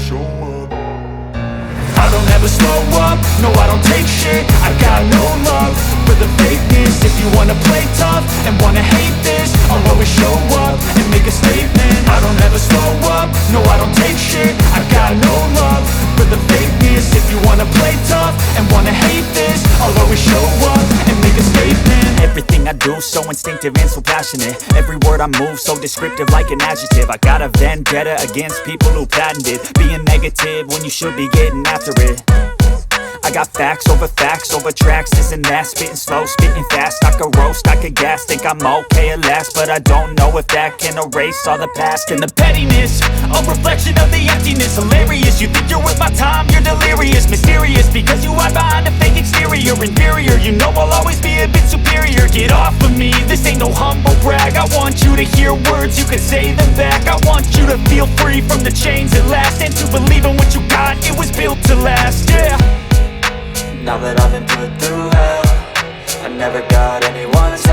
show up. I don't ever slow up, no I don't take shit. I got no love for the fakeness. If you wanna play tough and wanna hate this, I'll always show up and make a statement. I don't ever slow up, no I don't take shit. I got no love for the fakeness. If you wanna play tough and wanna hate this, I'll always show up and make a statement. Everything I do so instinctive and so passionate. Every word I move so descriptive like an adjective. I got a vendetta against people who patented being negative when you should be getting after it. I got facts over tracks, this and that. Spitting slow, spitting fast. I could roast, I could gas. Think I'm okay at last, but I don't know if that can erase all the past. And the pettiness, a reflection of the emptiness. Hilarious, you think you're worth my time, you're delirious. Mysterious, because you hide behind a fake exterior. Inferior, you know I'll always be a bit superior. Get off of me, this ain't no humble brag. I want you to hear words, you can say them back. I want you to feel free from the chains at last, and to believe in what you got, it was built to last, yeah. Now that I've been put through hell, I never got anyone's help.